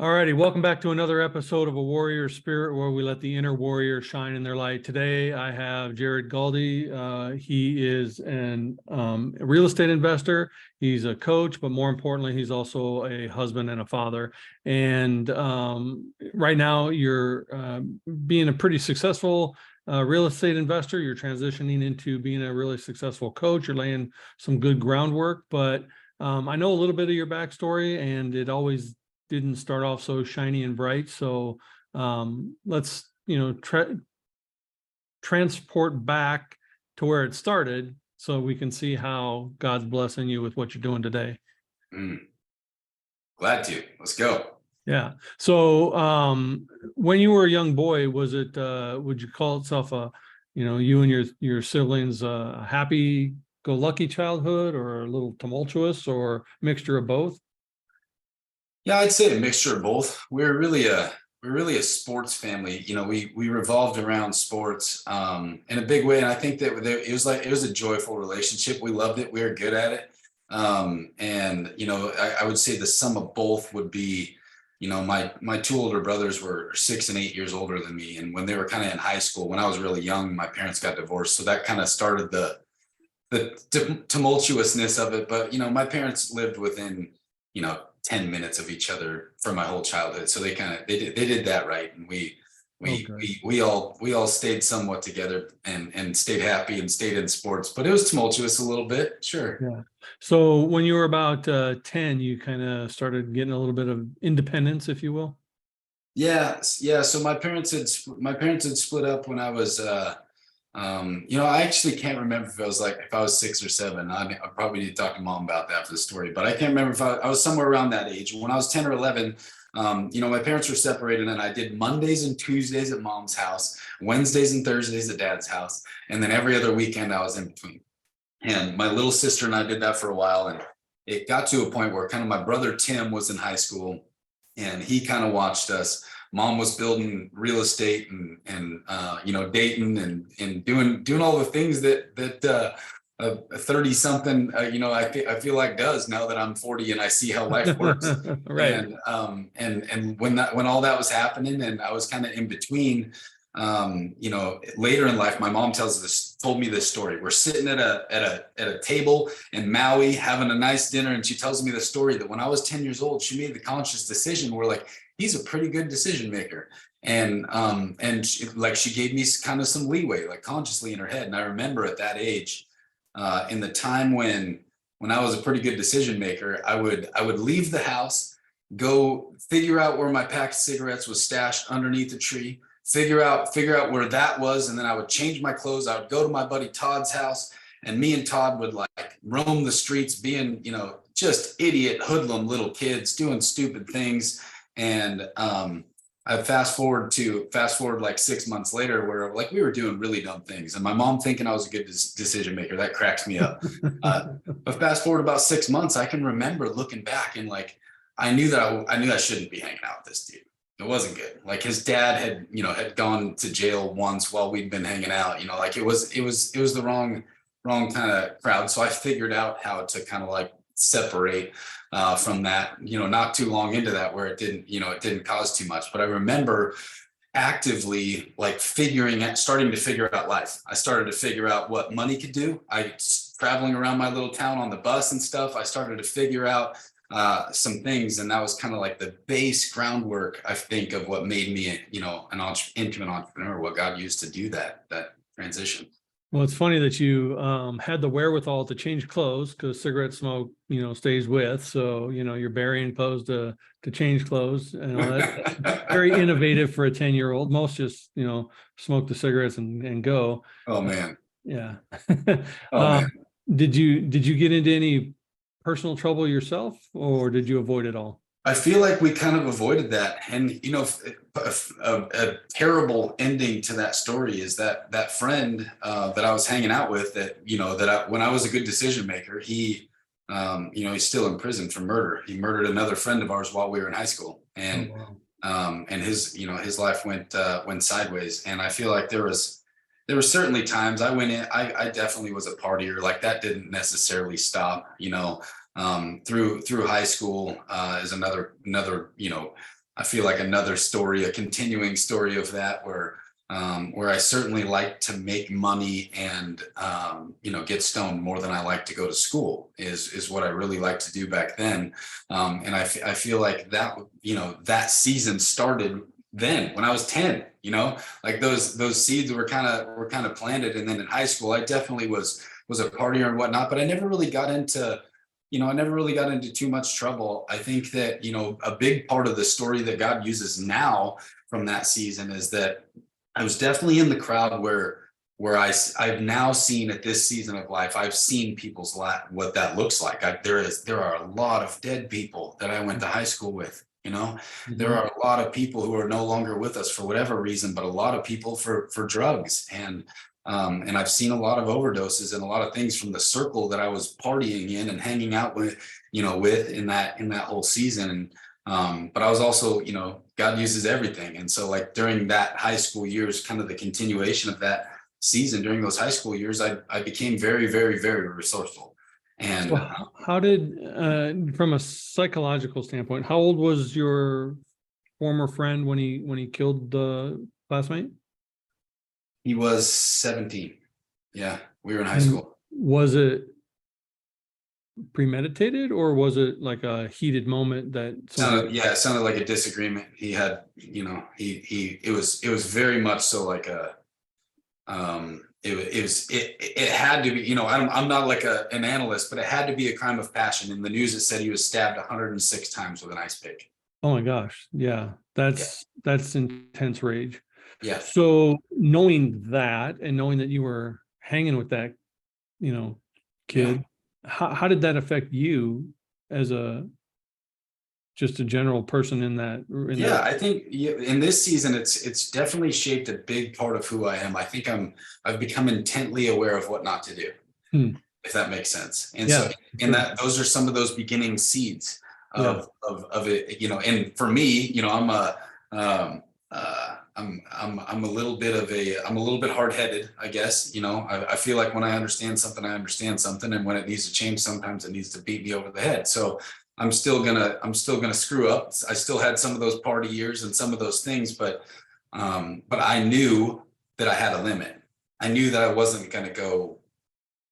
All righty, welcome back to another episode of A Warrior Spirit, where we let the inner warrior shine in their light. Today, I have Jared Galde. He is a real estate investor. He's a coach, but more importantly, he's also a husband and a father. And right now, you're being a pretty successful real estate investor. You're transitioning into being a really successful coach. You're laying some good groundwork, but I know a little bit of your backstory, and it always didn't start off so shiny and bright. So let's, transport back to where it started so we can see how God's blessing you with what you're doing today. Glad to. Let's go. Yeah. So when you were a young boy, was it, would you call itself you and your siblings, a happy-go-lucky childhood, or a little tumultuous, or mixture of both? Yeah, I'd say a mixture of both. We're really a sports family. We revolved around sports in a big way, and I think that it was a joyful relationship. We loved it. We were good at it. I would say the sum of both would be, my two older brothers were 6 and 8 years older than me, and when they were kind of in high school, when I was really young, my parents got divorced, so that kind of started the tumultuousness of it. But my parents lived within 10 minutes of each other for my whole childhood, so they did that right, and we all stayed somewhat together and stayed happy and stayed in sports. But it was tumultuous a little bit, sure. Yeah. So when you were about 10, you kind of started getting a little bit of independence, if you will. Yeah. So my parents had split up when I was I actually can't remember if I was 6 or 7. I probably need to talk to Mom about that for the story, but I can't remember if I was somewhere around that age. When I was 10 or 11, my parents were separated, and I did Mondays and Tuesdays at Mom's house, Wednesdays and Thursdays at Dad's house, and then every other weekend I was in between. And my little sister and I did that for a while, and it got to a point where kind of my brother Tim was in high school, and he kind of watched us. Mom was building real estate and dating and doing all the things that a 30-something I feel like does, now that I'm 40 and I see how life works. Right. And when all that was happening, and I was kind of in between, later in life, my mom told me this story. We're sitting at a table in Maui having a nice dinner, and she tells me the story that when I was 10 years old, she made the conscious decision where, like, he's a pretty good decision maker. And she gave me kind of some leeway, like consciously in her head. And I remember at that age, in the time when I was a pretty good decision maker, I would leave the house, go figure out where my pack of cigarettes was stashed underneath a tree, figure out where that was, and then I would change my clothes. I would go to my buddy Todd's house, and me and Todd would like roam the streets, being just idiot hoodlum little kids doing stupid things. And I fast forward like 6 months later, where like we were doing really dumb things, and my mom thinking I was a good decision maker. That cracks me up. But fast forward about 6 months, I can remember looking back and like I knew that I shouldn't be hanging out with this dude. It wasn't good. Like his dad had gone to jail once while we'd been hanging out. Like it was the wrong kind of crowd. So I figured out how to kind of like separate from that, not too long into that, where it didn't cause too much. But I remember actively like starting to figure out life. I started to figure out what money could do. Traveling around my little town on the bus and stuff, I started to figure out some things, and that was kind of like the base groundwork, I think, of what made me, into an entrepreneur, what God used to do that transition. Well, it's funny that you had the wherewithal to change clothes, because cigarette smoke, stays with. So, you're burying clothes to change clothes. That's very innovative for a 10-year-old. Most just, smoke the cigarettes and go. Oh man. Yeah. Oh man. Did you get into any personal trouble yourself, or did you avoid it all? I feel like we kind of avoided that. And, a terrible ending to that story is that friend that I was hanging out with, when I was a good decision maker, he, he's still in prison for murder. He murdered another friend of ours while we were in high school. And, and his life went sideways. And I feel like there were certainly times I went in, I definitely was a partier. Like that didn't necessarily stop, through high school, is another, I feel like another story, a continuing story of that, where I certainly like to make money and, get stoned more than I like to go to school is what I really liked to do back then. And I feel like that, that season started then when I was 10, like those seeds were kind of planted. And then in high school, I definitely was a partier and whatnot, but I never really got into, too much trouble. I think that, a big part of the story that God uses now from that season is that I was definitely in the crowd where I've now seen at this season of life, I've seen people's life, what that looks like. There are a lot of dead people that I went to high school with, there are a lot of people who are no longer with us for whatever reason, but a lot of people for drugs. And I've seen a lot of overdoses and a lot of things from the circle that I was partying in and hanging out with, in that whole season. But I was also, God uses everything. And so like during that high school years, kind of the continuation of that season, during those high school years, I became very, very, very resourceful. And so how did, from a psychological standpoint, how old was your former friend when he killed the classmate? he was 17. Yeah, we were in high school. Was it premeditated or was it like a heated moment that it sounded like a disagreement he had, it was very much so like a it had to be, I'm not like an analyst, but it had to be a crime of passion. In the news it said he was stabbed 106 times with an ice pick. Oh my gosh, yeah, that's intense rage. Yeah. So knowing that and knowing that you were hanging with that kid, how did that affect you as just a general person in that? I think in this season, it's definitely shaped a big part of who I am. I think I've become intently aware of what not to do, if that makes sense. And so in that, those are some of those beginning seeds of it, and for me, I'm a little bit hard-headed, I guess. I feel like when I understand something, I understand something. And when it needs to change, sometimes it needs to beat me over the head. So I'm still gonna screw up. I still had some of those party years and some of those things, but I knew that I had a limit. I knew that I wasn't gonna go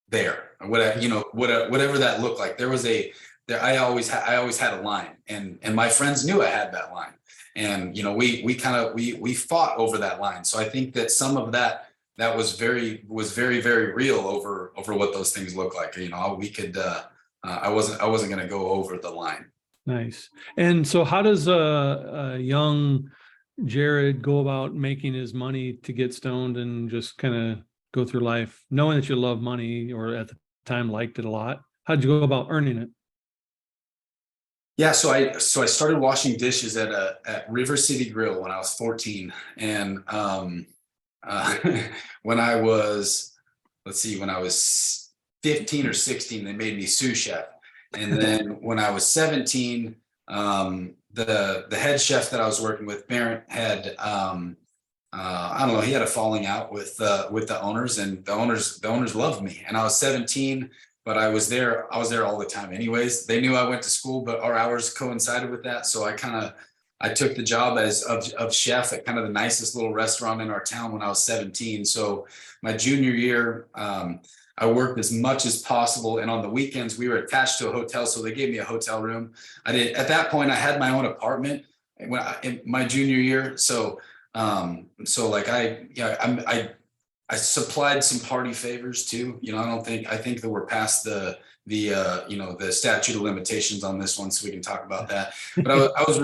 there, or whatever that looked like. I always had a line, and my friends knew I had that line. And, we fought over that line. So I think that some of that was very, very real over what those things look like. We could, I wasn't going to go over the line. Nice. And so how does a young Jared go about making his money to get stoned and just kind of go through life, knowing that you love money, or at the time liked it a lot? How'd you go about earning it? Yeah, so I started washing dishes at River City Grill when I was 14, and when I was 15 or 16, they made me sous chef, and then when I was 17, the head chef that I was working with, Barrett, had I don't know, he had a falling out with the owners, and the owners loved me, and I was 17. But I was there all the time anyways. They knew I went to school, but our hours coincided with that. So I took the job of chef at kind of the nicest little restaurant in our town when I was 17. So my junior year, I worked as much as possible. And on the weekends, we were attached to a hotel. So they gave me a hotel room. At that point, I had my own apartment in my junior year. So I supplied some party favors too. I think that we're past the statute of limitations on this one, so we can talk about that. But I was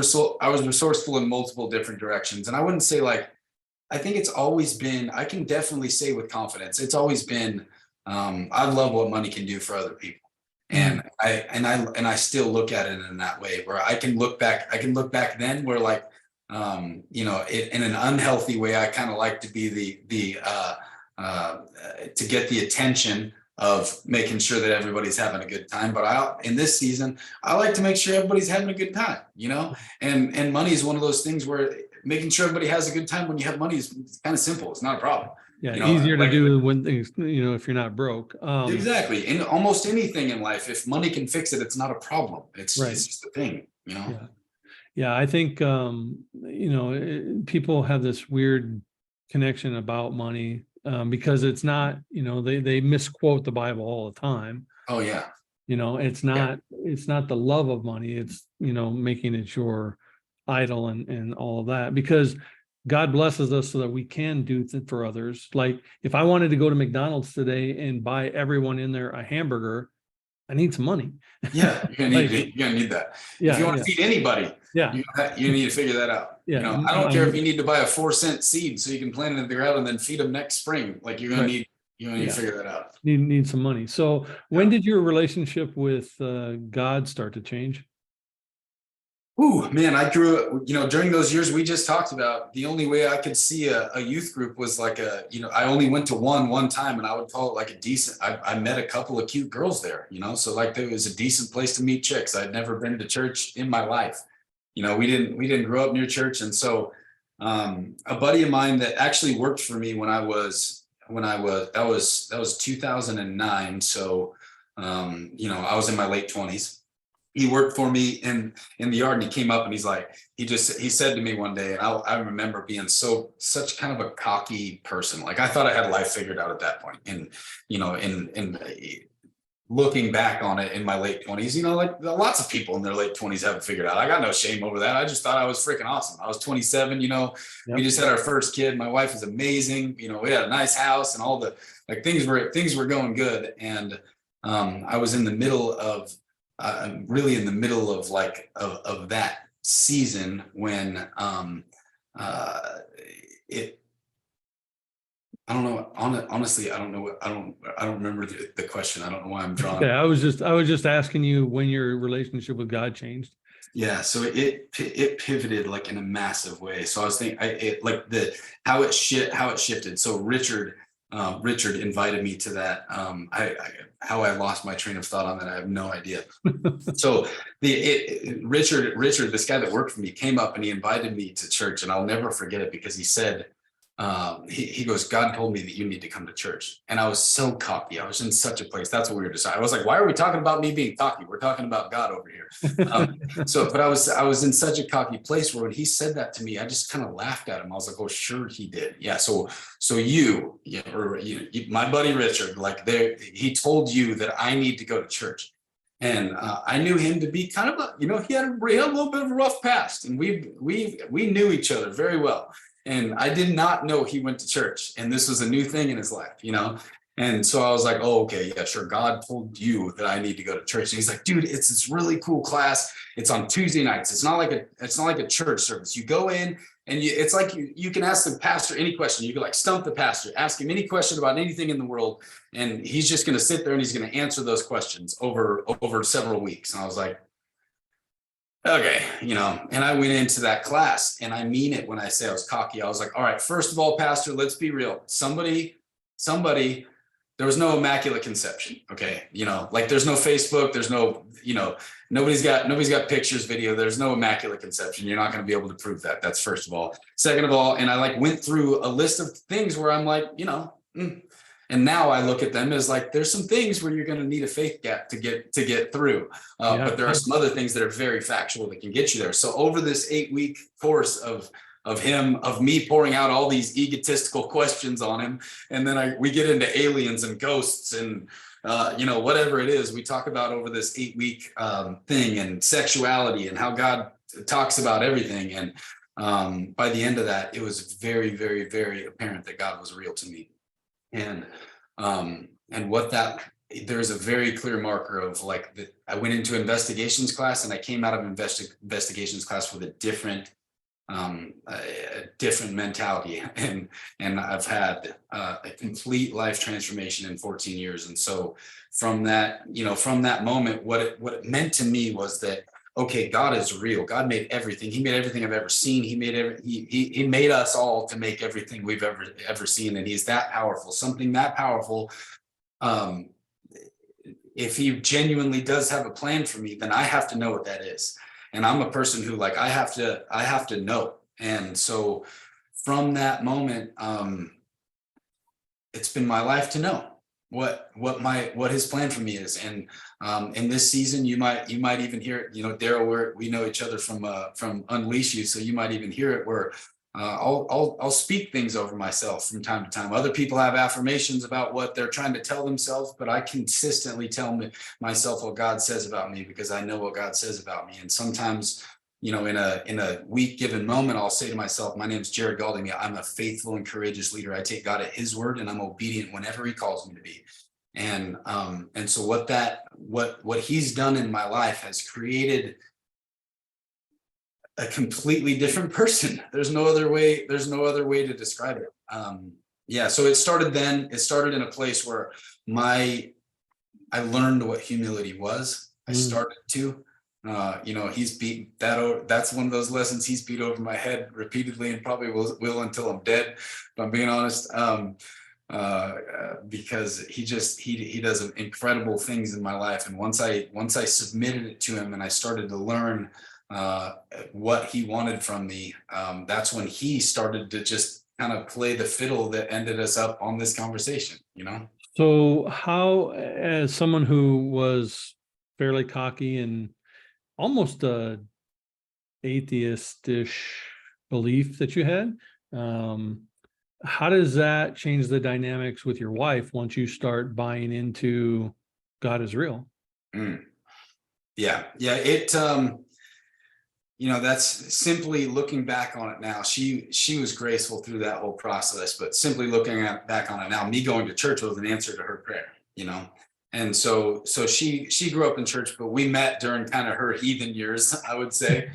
resourceful in multiple different directions. And I wouldn't say I think it's always been, I can definitely say with confidence, it's always been, I love what money can do for other people. And I still look at it in that way, where I can look back then where in an unhealthy way, I kind of like to be to get the attention of making sure that everybody's having a good time. But in this season, I like to make sure everybody's having a good time, and money is one of those things where making sure everybody has a good time when you have money is kind of simple. It's not a problem. Yeah, easier to do when things, if you're not broke. Exactly. In almost anything in life, if money can fix it, it's not a problem. It's just a thing, Yeah. Yeah, I think, people have this weird connection about money, because it's not, they misquote the Bible all the time. Oh yeah. Yeah. It's not the love of money. It's, making it your idol and all of that, because God blesses us so that we can do for others. Like if I wanted to go to McDonald's today and buy everyone in there a hamburger, I need some money. Yeah. Like, You're gonna need that. If yeah, you want yeah, to feed anybody, yeah, you need to figure that out. yeah. I don't care if you need to buy a 4-cent seed so you can plant it in the ground and then feed them next spring. Like Right. you're gonna need Yeah. to figure that out. Need some money. So when did your relationship with God start to change? Ooh, man, I grew up, during those years we just talked about, the only way I could see a youth group was like I only went to one time, and I would call it like a decent, I met a couple of cute girls there, so like there was a decent place to meet chicks. I'd never been to church in my life. We didn't grow up near church. And so a buddy of mine that actually worked for me that was 2009. So, I was in my late 20s. He worked for me in the yard, and he came up and he's like, he said to me one day, and I remember being such kind of a cocky person. Like I thought I had life figured out at that point. And, in looking back on it in my late 20s, like lots of people in their late 20s haven't figured out. I got no shame over that. I just thought I was freaking awesome. I was 27, Yep. We just had our first kid. My wife is amazing. We had a nice house and all the, like, things were going good. And I was in the middle of, really in the middle of of that season when I don't know. Honestly, I don't know. I don't remember the question. I don't know why I'm drawing. Okay, I was just asking you when your relationship with God changed. Yeah, so it pivoted like in a massive way. So I was thinking, how it shifted. So Richard invited me to that. How I lost my train of thought on that, I have no idea. So Richard, this guy that worked for me, came up and he invited me to church, and I'll never forget it because he said, he goes, God told me that you need to come to church. And I was so cocky. I was in such a place. That's what we were deciding. I was like, why are we talking about me being cocky? We're talking about God over here. But I was in such a cocky place where when he said that to me, I just kind of laughed at him. I was like, oh, sure he did. Yeah. So my buddy Richard, he told you that I need to go to church. And I knew him to be kind of he had a little bit of a rough past, and we knew each other very well. And I did not know he went to church, and this was a new thing in his life, And so I was like, oh, okay, yeah, sure. God told you that I need to go to church. And he's like, dude, it's this really cool class. It's on Tuesday nights. It's not like a church service. You go in and it's like you can ask the pastor any question. You can stump the pastor, ask him any question about anything in the world. And he's just going to sit there and he's going to answer those questions over several weeks. And I was like, okay, and I went into that class, and I mean it when I say I was cocky. I was like, all right, first of all, pastor, let's be real. Somebody, there was no immaculate conception. Okay. There's no Facebook, there's no, nobody's got pictures, video. There's no immaculate conception. You're not going to be able to prove that. That's first of all. Second of all, and I went through a list of things where I'm like, and now I look at them as there's some things where you're going to need a faith gap to get through. But there are some other things that are very factual that can get you there. So over this 8-week course of me pouring out all these egotistical questions on him, and then we get into aliens and ghosts and whatever it is we talk about over this 8-week thing, and sexuality and how God talks about everything. And by the end of that, it was very, very, very apparent that God was real to me. And there's a very clear marker of I went into investigations class, and I came out of investigations class with a different mentality, and I've had a complete life transformation in 14 years. And so from that moment, what it meant to me was that, okay, God is real. God made everything. He made everything I've ever seen. He made us all to make everything we've ever seen. And he's that powerful, something that powerful. If he genuinely does have a plan for me, then I have to know what that is. And I'm a person who I have to know. And so from that moment, it's been my life to know. what his plan for me is. And in this season, you might even hear it, Daryl, we know each other from Unleash You. So you might even hear it where I'll speak things over myself from time to time. Other people have affirmations about what they're trying to tell themselves, but I consistently tell myself what God says about me, because I know what God says about me. And sometimes, in a week given moment, I'll say to myself, my name's Jared Galde. I'm a faithful and courageous leader. I take God at his word, and I'm obedient whenever he calls me to be. And so what he's done in my life has created a completely different person. There's no other way to describe it. So it started then. It started in a place where I learned what humility was. I started to, he's beat that. That's one of those lessons he's beat over my head repeatedly, and probably will until I'm dead, if I'm being honest. Because he does incredible things in my life. And once I submitted it to him and I started to learn what he wanted from me, that's when he started to just kind of play the fiddle that ended us up on this conversation. So how, as someone who was fairly cocky and almost a atheist-ish belief that you had, how does that change the dynamics with your wife once you start buying into God is real? Yeah. It, that's simply looking back on it now. She was graceful through that whole process, but simply looking back on it now, me going to church was an answer to her prayer, And so she grew up in church, but we met during kind of her heathen years, I would say.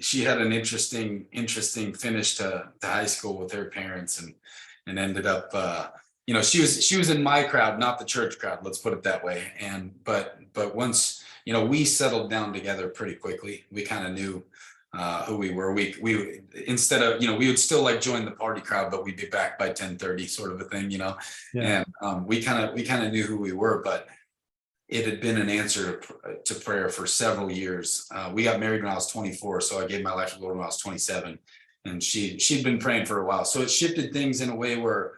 She had an interesting finish to high school with her parents, and ended up, she was in my crowd, not the church crowd. Let's put it that way. But once, we settled down together pretty quickly. We kind of knew who we were. We instead of, we would still like join the party crowd, but we'd be back by 10:30, sort of a thing, Yeah. And we kind of knew who we were, but it had been an answer to prayer for several years. We got married when I was 24, so I gave my life to the Lord when I was 27, and she'd been praying for a while. So it shifted things in a way where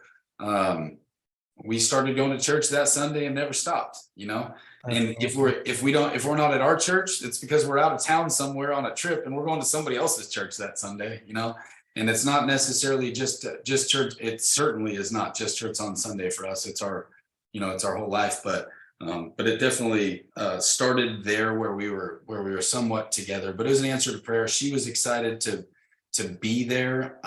we started going to church that Sunday and never stopped, And if we're not at our church, it's because we're out of town somewhere on a trip, and we're going to somebody else's church that Sunday, And it's not necessarily just church. It certainly is not just church on Sunday for us. It's our, it's our whole life. But it definitely started there where we were somewhat together. But it was an answer to prayer. She was excited to be there.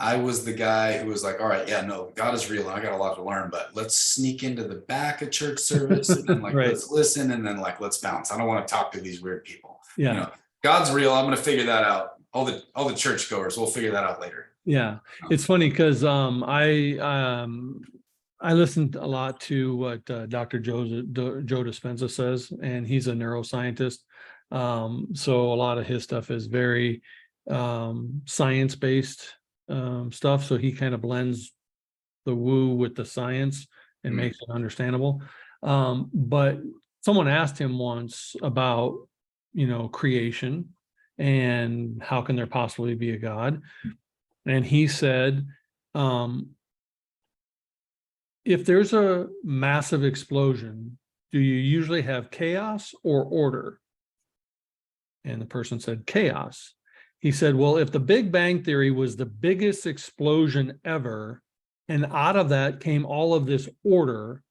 I was the guy who was like, all right, yeah, no, God is real, and I got a lot to learn, but let's sneak into the back of church service and then right. Let's listen, and then let's bounce. I don't want to talk to these weird people. Yeah. God's real. I'm going to figure that out. All the churchgoers, we'll figure that out later. Yeah. It's funny because I listened a lot to what Dr. Joe Dispenza says, and he's a neuroscientist. So a lot of his stuff is very science-based stuff. So he kind of blends the woo with the science and makes it understandable. But someone asked him once about, creation and how can there possibly be a God? And he said, if there's a massive explosion, do you usually have chaos or order? And the person said chaos. He said, well, if the Big Bang Theory was the biggest explosion ever, and out of that came all of this order,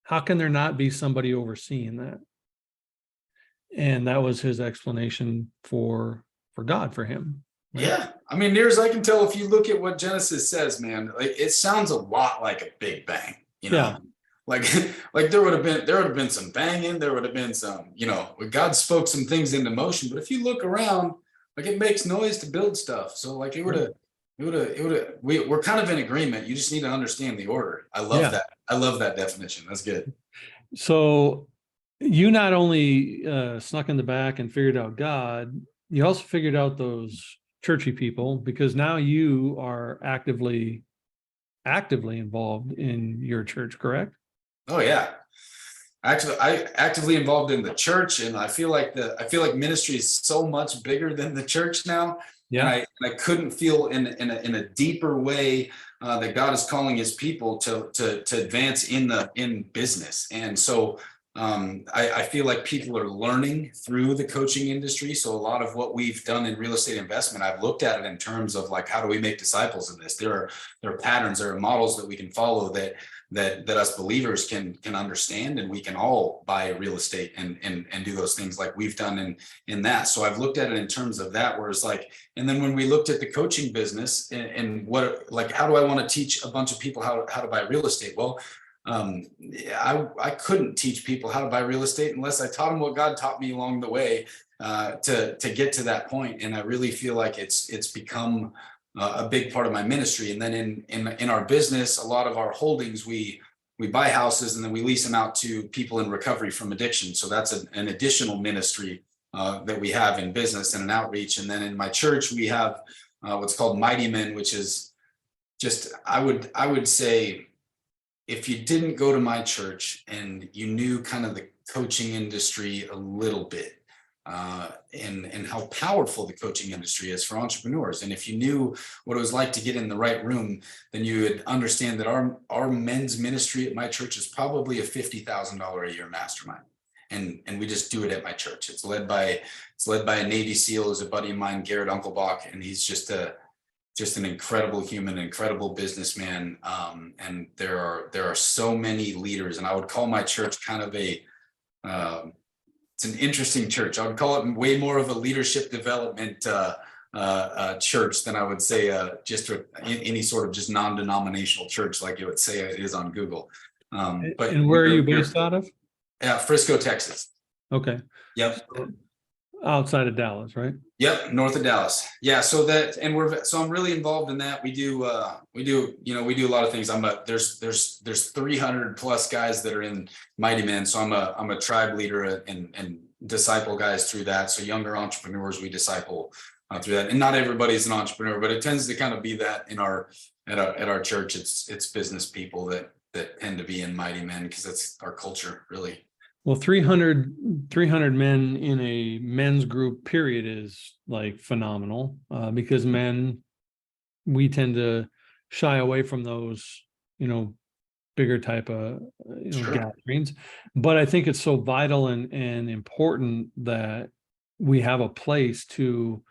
how can there not be somebody overseeing that? And that was his explanation for God, for him. Right? Yeah. I mean, near as I can tell, if you look at what Genesis says, man, it sounds a lot like a Big Bang, Yeah. Like there would have been some banging, there would have been some, God spoke some things into motion, but if you look around, it makes noise to build stuff. So we're kind of in agreement. You just need to understand the order. I love that. I love that definition. That's good. So you not only snuck in the back and figured out God, you also figured out those churchy people, because now you are actively involved in your church, correct? Oh yeah. Actually, I actively involved in the church, and I feel like ministry is so much bigger than the church now. Yeah. And I couldn't feel in a deeper way that God is calling his people to advance in business. And so I feel like people are learning through the coaching industry. So a lot of what we've done in real estate investment, I've looked at it in terms of like, how do we make disciples of this? There are patterns, there are models that we can follow that us believers can understand, and we can all buy real estate and do those things like we've done in that. So I've looked at it in terms of that, where it's like, and then when we looked at the coaching business and what, like, how do I want to teach a bunch of people how to buy real estate? Well, I couldn't teach people how to buy real estate unless I taught them what God taught me along the way to get to that point. And I really feel like it's become a big part of my ministry. And then in our business, a lot of our holdings, we buy houses and then we lease them out to people in recovery from addiction. So that's an additional ministry that we have in business and an outreach. And then in my church, we have what's called Mighty Men, which is just, I would say, if you didn't go to my church and you knew kind of the coaching industry a little bit, and how powerful the coaching industry is for entrepreneurs, and if you knew what it was like to get in the right room, then you would understand that our men's ministry at my church is probably a $50,000 a year mastermind, and we just do it at my church. It's led by a Navy SEAL, who's a buddy of mine, Garrett Unkelbach, and he's just an incredible human, incredible businessman. And there are so many leaders, and I would call my church kind of it's an interesting church. I would call it way more of a leadership development church than I would say just any sort of just non-denominational church like you would say it is on Google. But and where are you based out of? Yeah, Frisco, Texas. Okay. Yep. Outside of Dallas, right? Yep, north of Dallas. Yeah, so I'm really involved in that. We do a lot of things. There's 300 plus guys that are in Mighty Men. So I'm a tribe leader and disciple guys through that. So younger entrepreneurs we disciple through that. And not everybody's an entrepreneur, but it tends to kind of be that at our church. It's business people that tend to be in Mighty Men because that's our culture, really. Well, 300 men in a men's group period is like phenomenal because we tend to shy away from those, bigger type of Sure. gatherings. But I think it's so vital and important that we have a place to,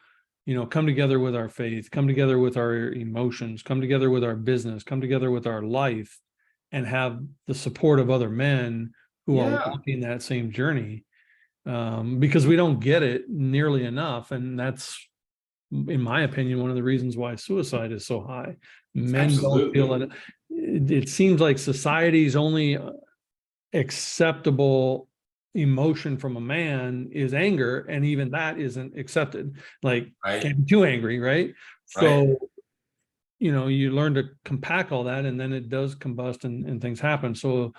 come together with our faith, come together with our emotions, come together with our business, come together with our life, and have the support of other men who are walking that same journey, because we don't get it nearly enough. And that's, in my opinion, one of the reasons why suicide is so high. Men don't feel it. It seems like society's only acceptable emotion from a man is anger, and even that isn't accepted. Like, can't be too angry, right? So, you learn to compact all that, and then it does combust and things happen. So,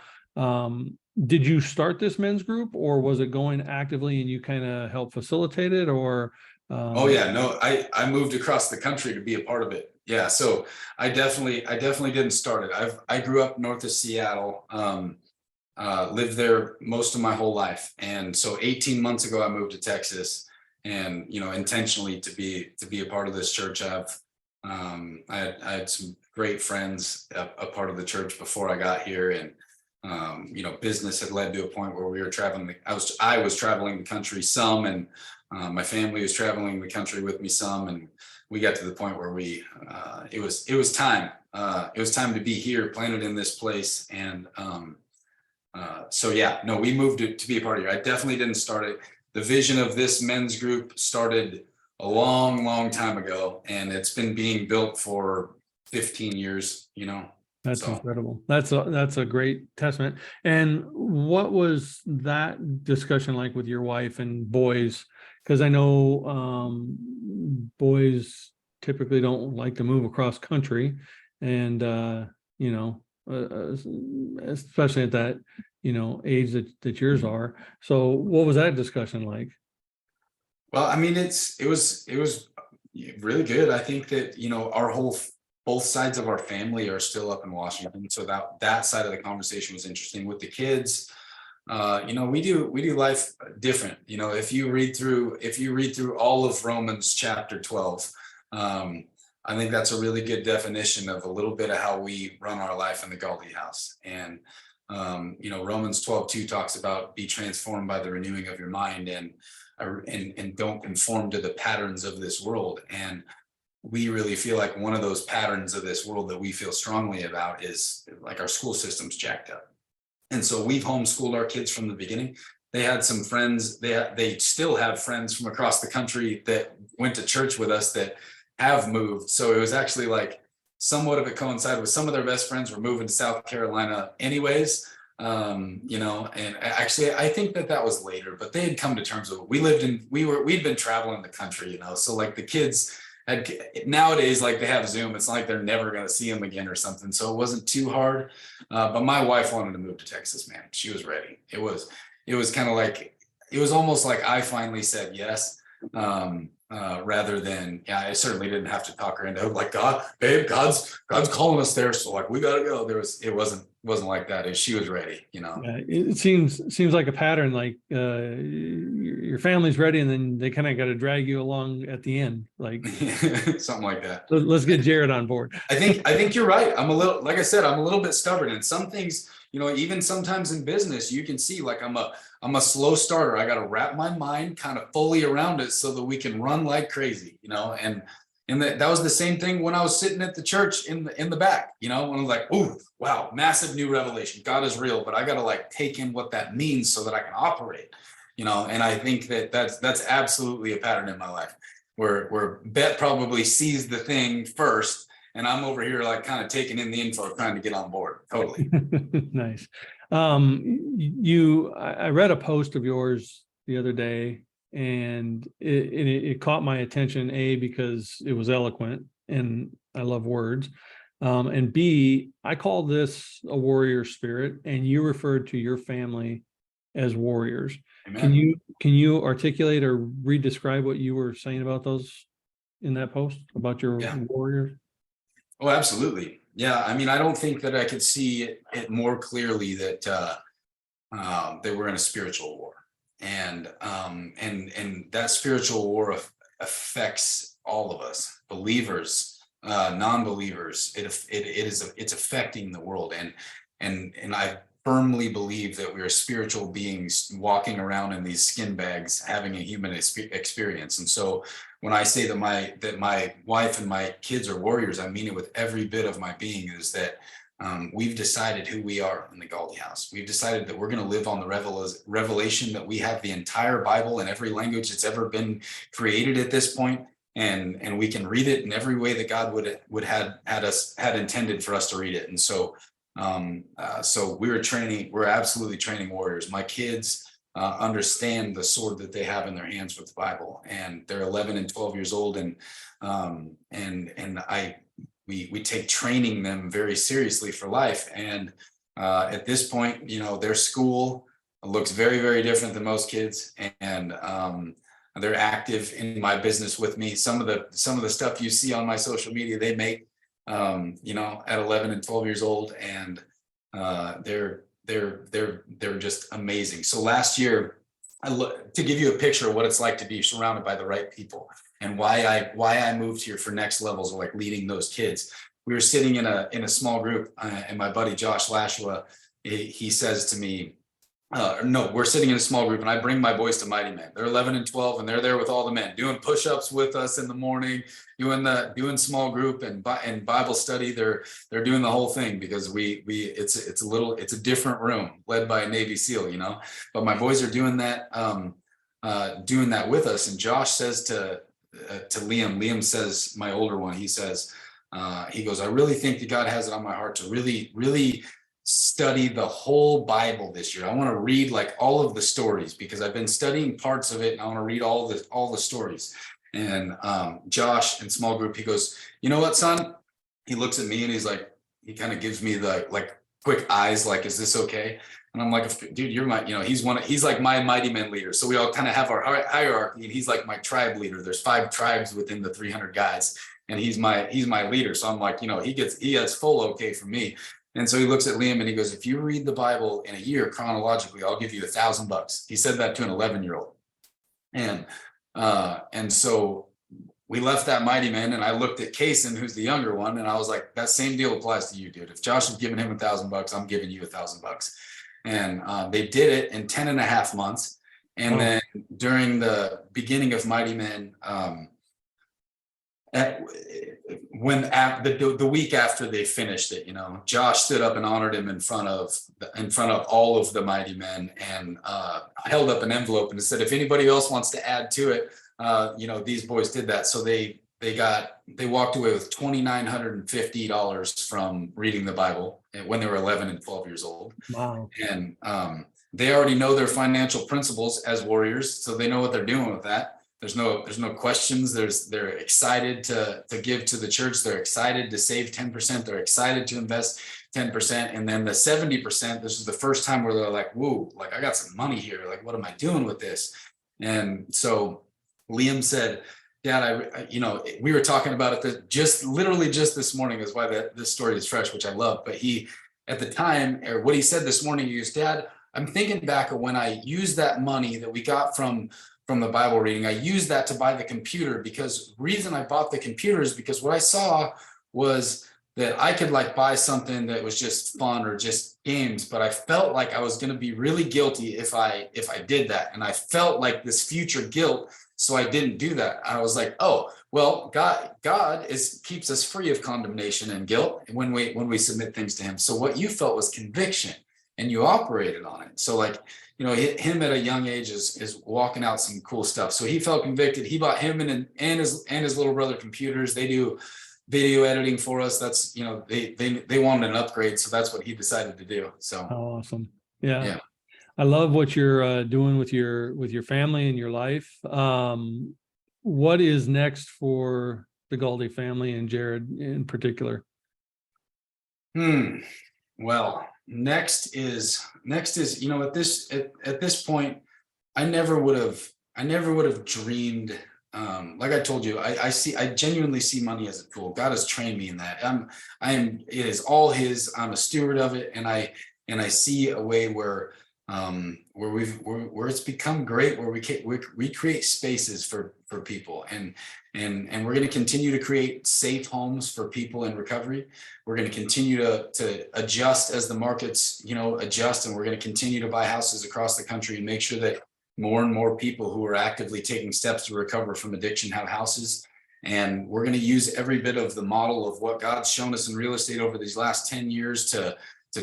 did you start this men's group, or was it going actively and you kind of help facilitate it, or? Oh yeah, no, I moved across the country to be a part of it. Yeah, so I definitely didn't start it. I grew up north of Seattle, lived there most of my whole life, and so 18 months ago I moved to Texas, and intentionally to be a part of this church. I had some great friends a part of the church before I got here, and business had led to a point where we were traveling. I was traveling the country some, and my family was traveling the country with me some, and we got to the point where it was time. It was time to be here, planted in this place, and we moved to be a part of here. I definitely didn't start it. The vision of this men's group started a long time ago, and it's been being built for 15 years. That's incredible. That's a great testament. And what was that discussion like with your wife and boys? Because I know boys typically don't like to move across country, and especially at that age that yours are. So what was that discussion like? Well, I mean, it was really good. I think that both sides of our family are still up in Washington, so that side of the conversation was interesting. With the kids, we do life different. If you read through all of Romans chapter 12, I think that's a really good definition of a little bit of how we run our life in the Galde house. And, Romans 12:2 talks about be transformed by the renewing of your mind, and don't conform to the patterns of this world. And we really feel like one of those patterns of this world that we feel strongly about is like our school system's jacked up. And so we've homeschooled our kids from the beginning. They had some friends, they still have friends from across the country that went to church with us that have moved. So it was actually like somewhat of a coincided with some of their best friends were moving to South Carolina anyways. And actually I think that was later, but they had come to terms with it. We'd been traveling the country, so like the kids nowadays, like they have Zoom, it's not like they're never going to see them again or something. So it wasn't too hard. But my wife wanted to move to Texas, man. She was ready. It was kind of like, it was almost like I finally said yes. Rather than, I certainly didn't have to talk her into it. Like, God's calling us there. So like, we got to go. It wasn't like that. She was ready, Yeah, it seems like a pattern, like your family's ready and then they kind of got to drag you along at the end, like something like that. Let's get Jared on board. I think you're right. I'm a little bit stubborn, and some things, even sometimes in business, you can see like I'm a slow starter. I got to wrap my mind kind of fully around it so that we can run like crazy, and that was the same thing when I was sitting at the church in the back, when I was like, oh, wow, massive new revelation. God is real, but I got to like take in what that means so that I can operate, and I think that's absolutely a pattern in my life where Bet probably sees the thing first, and I'm over here like kind of taking in the info, trying to get on board. Totally. Nice. I read a post of yours the other day, and it caught my attention, A, because it was eloquent and I love words. And B, I call this a warrior spirit, and you referred to your family as warriors. Amen. Can you articulate or re-describe what you were saying about those in that post about your warriors? Oh, absolutely. Yeah. I mean, I don't think that I could see it more clearly that they were in a spiritual war, and that spiritual war affects all of us, believers, non-believers. It's affecting the world, and I firmly believe that we are spiritual beings walking around in these skin bags, having a human experience. And so when I say that my wife and my kids are warriors, I mean it with every bit of my being. Is that we've decided who we are in the Galde house. We've decided that we're going to live on the revelation that we have the entire Bible in every language that's ever been created at this point, and we can read it in every way that God would had intended for us to read it. And so we're absolutely training warriors. My kids understand the sword that they have in their hands with the Bible, and they're 11 and 12 years old, and we take training them very seriously for life. And at this point, their school looks very, very different than most kids, and they're active in my business with me. Some of the stuff you see on my social media, they make at 11 and 12 years old, and they're just amazing. So last year, to give you a picture of what it's like to be surrounded by the right people, and why I moved here for next levels, like leading those kids. We were sitting in a small group, and my buddy Josh Lashua, he says to me, we're sitting in a small group, and I bring my boys to Mighty Men. They're 11 and 12, and they're there with all the men, doing push-ups with us in the morning, doing small group and Bible study. They're doing the whole thing, because it's a different room led by a Navy SEAL, But my boys are doing that with us. And Josh says to Liam says, my older one, he says, he goes, I really think that God has it on my heart to really, really study the whole Bible this year. I want to read like all of the stories, because I've been studying parts of it, and I want to read all the stories. And Josh in small group, he goes, you know what, son? He looks at me and he's like, he kind of gives me the like quick eyes, like, is this okay? And I'm like, dude, you're my, he's like my Mighty Men leader. So we all kind of have our hierarchy, and he's like my tribe leader. There's 5 tribes within the 300 guys, and he's my leader. So I'm like, he has full okay from me. And so he looks at Liam and he goes, if you read the Bible in a year chronologically, I'll give you $1,000. He said that to an 11-year-old. And so we left that Mighty Men, and I looked at Kaysen, who's the younger one, and I was like, that same deal applies to you, dude. If Josh is giving him $1,000, I'm giving you $1,000. And they did it in 10 and a half months. And then during the beginning of Mighty Men, the week after they finished it, Josh stood up and honored him in front of all of the Mighty Men, and held up an envelope and said, if anybody else wants to add to it, these boys did that. So they walked away with $2,950 from reading the Bible when they were 11 and 12 years old. Wow. And they already know their financial principles as warriors, so they know what they're doing with that. There's no questions. They're excited to give to the church. They're excited to save 10%. They're excited to invest 10%. And then the 70%, this is the first time where they're like, whoa, like I got some money here. Like, what am I doing with this? And so Liam said, Dad, we were talking about it literally just this morning, is why this story is fresh, which I love. But at the time, or what he said this morning, he goes, Dad, I'm thinking back of when I used that money that we got from the Bible reading. I used that to buy the computer, because the reason I bought the computer is because what I saw was that I could like buy something that was just fun or just games, but I felt like I was going to be really guilty if I did that. And I felt like this future guilt. So I didn't do that. I was like, oh, well, God keeps us free of condemnation and guilt when we submit things to him. So what you felt was conviction, and you operated on it. So like, him at a young age is walking out some cool stuff. So he felt convicted. He bought him and his little brother computers. They do video editing for us. That's, they wanted an upgrade. So that's what he decided to do. So awesome. Yeah. Yeah. I love what you're doing with your family and your life. What is next for the Galde family and Jared in particular? Well, next is at this point, I never would have dreamed. Like I told you, I genuinely see money as a tool. God has trained me in that. It is all his. I'm a steward of it, and I see a way where it's become great, where we create spaces for people, and we're going to continue to create safe homes for people in recovery. We're going to continue to adjust as the markets adjust, and we're going to continue to buy houses across the country and make sure that more and more people who are actively taking steps to recover from addiction have houses. And we're going to use every bit of the model of what God's shown us in real estate over these last 10 years to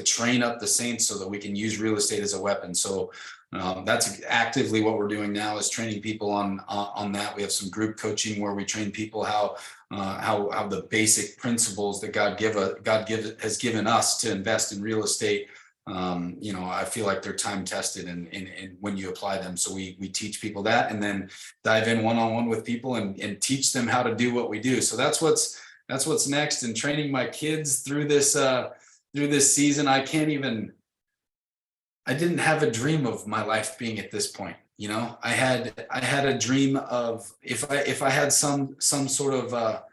train up the saints so that we can use real estate as a weapon. So that's actively what we're doing now, is training people on that. We have some group coaching where we train people how the basic principles that God has given us to invest in real estate. I feel like they're time tested and when you apply them. So we teach people that, and then dive in one-on-one with people and teach them how to do what we do. So that's what's next. And training my kids through this season. I didn't have a dream of my life being at this point. I had a dream of if I had some sort of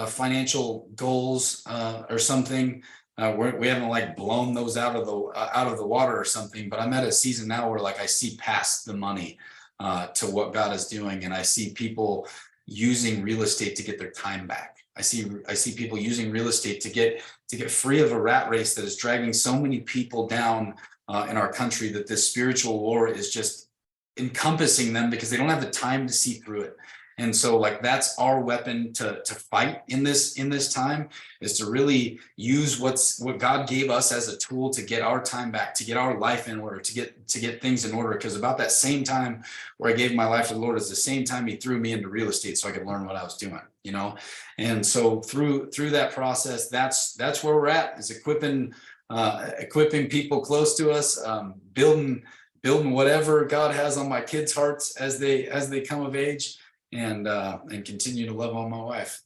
financial goals or something. We haven't like blown those out of the water or something, but I'm at a season now where like I see past the money to what God is doing, and I see people using real estate to get their time back. I see people using real estate to get free of a rat race that is dragging so many people down in our country, that this spiritual war is just encompassing them because they don't have the time to see through it. And so like that's our weapon to fight in this time, is to really use what God gave us as a tool to get our time back, to get our life in order, to get things in order. Because about that same time where I gave my life to the Lord is the same time he threw me into real estate so I could learn what I was doing, And so through that process, that's where we're at, is equipping people close to us, building whatever God has on my kids' hearts as they come of age. And continue to love on my wife.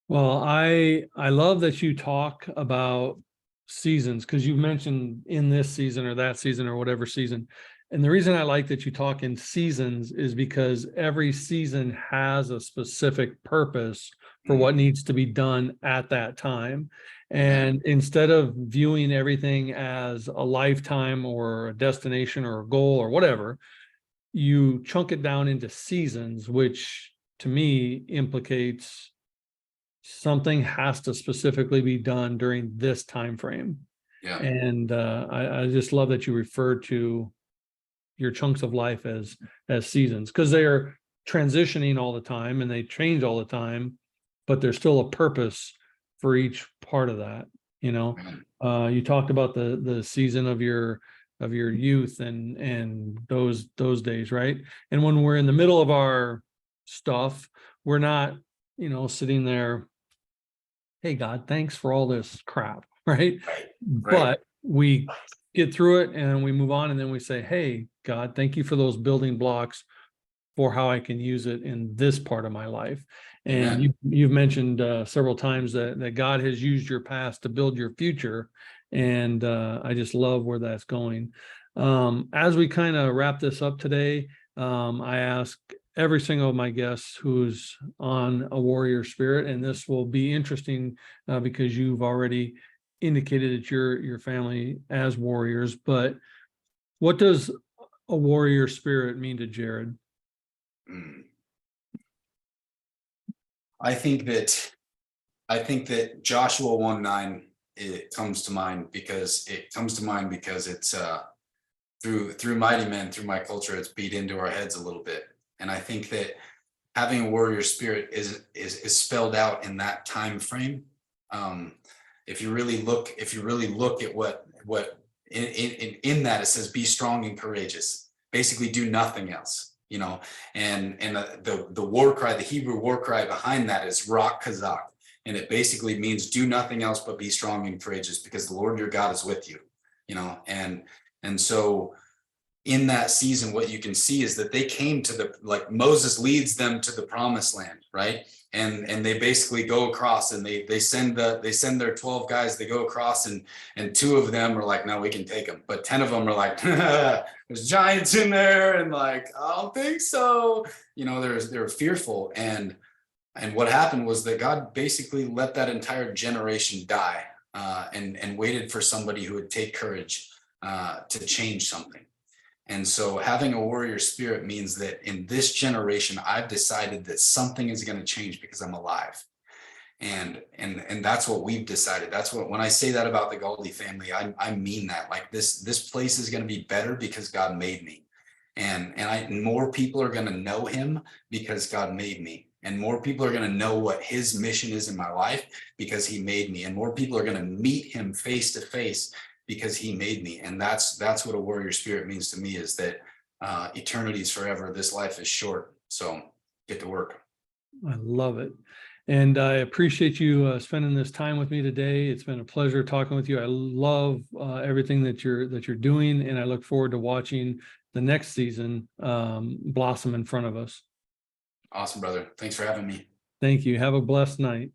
Well, I love that you talk about seasons, because you've mentioned in this season or that season or whatever season. And the reason I like that you talk in seasons is because every season has a specific purpose for what needs to be done at that time. And instead of viewing everything as a lifetime or a destination or a goal or whatever, you chunk it down into seasons, which to me implicates something has to specifically be done during this time frame. Yeah. And I just love that you refer to your chunks of life as seasons, because they are transitioning all the time and they change all the time, but there's still a purpose for each part of that. You know, you talked about the season of your youth and those days, right? And when we're in the middle of our stuff, we're not, you know, sitting there, hey God, thanks for all this crap, right? But we get through it and we move on, and then we say, hey God, thank you for those building blocks for how I can use it in this part of my life. And you've mentioned several times that God has used your past to build your future. And I just love where that's going. As we kind of wrap this up today, I ask every single of my guests who's on a warrior spirit, and this will be interesting because you've already indicated that your family as warriors, but what does a warrior spirit mean to Jared? I think that Joshua 1:9, it comes to mind because it's through mighty men, through my culture, it's beat into our heads a little bit. And I think that having a warrior spirit is spelled out in that time frame. If you really look at what in that, it says be strong and courageous, basically do nothing else, you know. And the war cry, the Hebrew war cry behind that is Rak Kazak, and it basically means do nothing else but be strong and courageous because the Lord your God is with you, you know. And so in that season, what you can see is that they came to like Moses leads them to the promised land, right? And they basically go across, and they send their 12 guys, they go across, and 2 of them are like, no, we can take them. But 10 of them are like, there's giants in there, and like, I don't think so. You know, they're fearful. And what happened was that God basically let that entire generation die, and waited for somebody who would take courage to change something. And so having a warrior spirit means that in this generation, I've decided that something is going to change because I'm alive. And that's what we've decided. That's what, when I say that about the Galde family, I mean that. Like this place is going to be better because God made me. And more people are going to know him because God made me. And more people are going to know what his mission is in my life because he made me. And more people are going to meet him face to face because he made me. And that's what a warrior spirit means to me, is that eternity is forever. This life is short. So get to work. I love it. And I appreciate you spending this time with me today. It's been a pleasure talking with you. I love everything that you're doing, and I look forward to watching the next season blossom in front of us. Awesome, brother. Thanks for having me. Thank you. Have a blessed night.